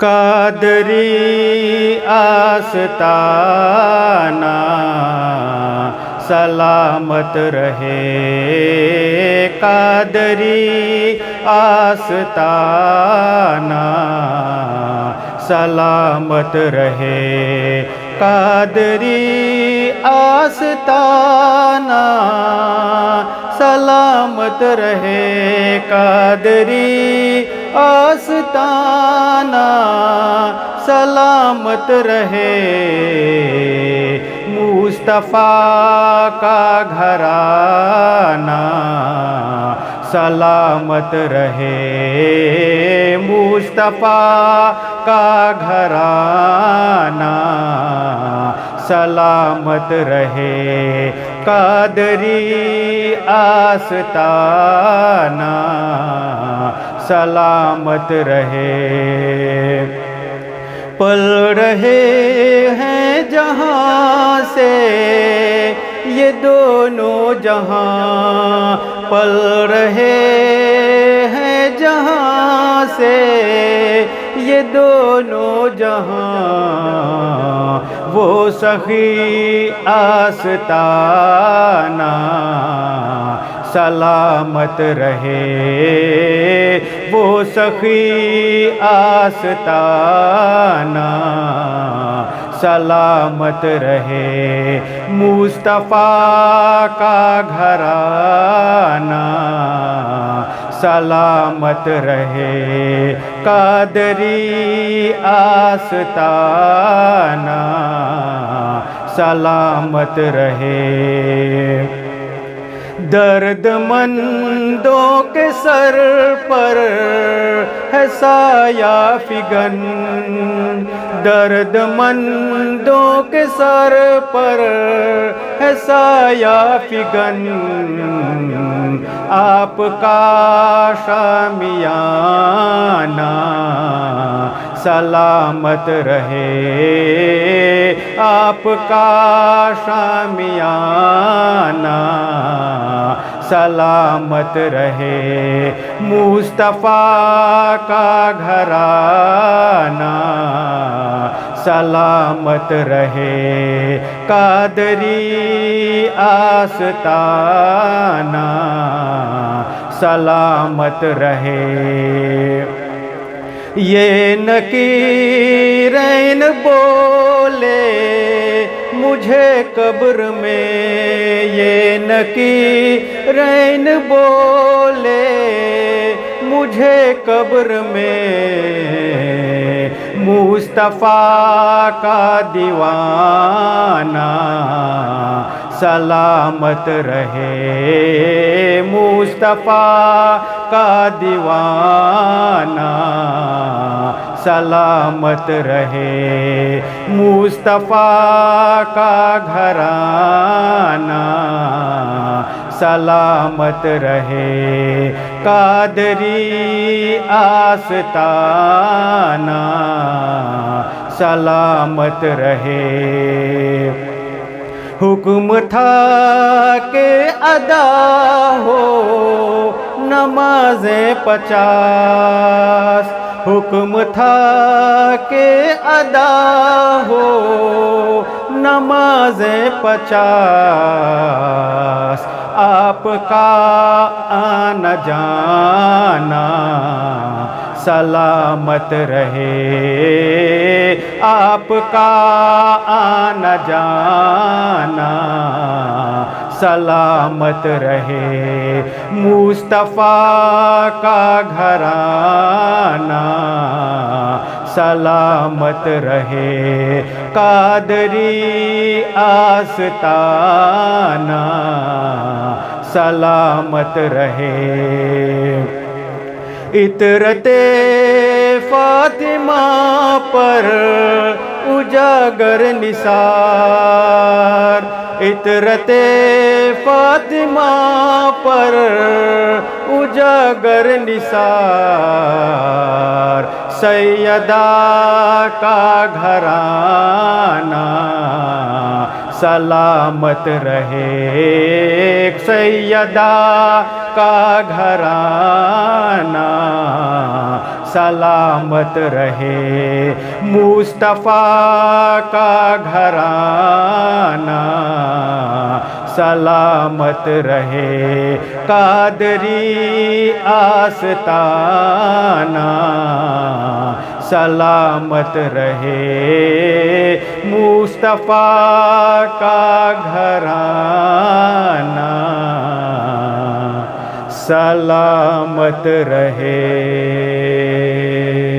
قادری آستانہ سلامت رہے، قادری آستانہ سلامت رہے، قادری آستانہ سلامت رہے، قادری آستانہ سلامت رہے، مصطفیٰ کا گھرانہ سلامت رہے، مصطفیٰ کا گھرانہ سلامت رہے، قادری آستانہ سلامت رہے۔ پل رہے ہیں جہاں سے یہ دونوں جہاں، پل رہے ہیں جہاں سے یہ دونوں جہاں، وہ سخی آستانہ سلامت رہے، وہ سخی آستانہ سلامت رہے، مصطفیٰ کا گھرانہ سلامت رہے، قادری آستانہ سلامت رہے۔ درد مندوں کے سر پر ہے سایہ فگن، درد مندوں کے سر پر ہے سایہ فگن، آپ کا شامیانہ سلامت رہے، آپ کا شامیانہ سلامت رہے، مصطفیٰ کا گھرانہ سلامت رہے، قادری آستانہ سلامت رہے۔ یہ نکیرین بولے مجھے قبر میں، یہ نکیرین بولے مجھے قبر میں، مصطفیٰ کا دیوانہ سلامت رہے، مصطفیٰ کا دیوانہ سلامت رہے، مصطفیٰ کا گھرانہ سلامت رہے، قادری آستانہ سلامت رہے۔ حکم تھا کہ ادا ہو نمازیں 50، حکم تھا کہ ادا ہو نمازیں 50، آپ کا آنا جانا سلامت رہے، آپ کا آنا جانا سلامت رہے، مصطفیٰ کا گھرانہ سلامت رہے، قادری آستانہ سلامت رہے۔ عطرت فاطمہ پر اجاگر نثار، عطرت فاطمہ پر اجاگر نثار، سیدہ کا گھرانہ سلامت رہے، سیدہ کا گھرانہ سلامت رہے مصطفیٰ کا گھرانہ سلامت رہے قادری آستانہ سلامت رہے مصطفیٰ کا گھرانہ سلامت رہے.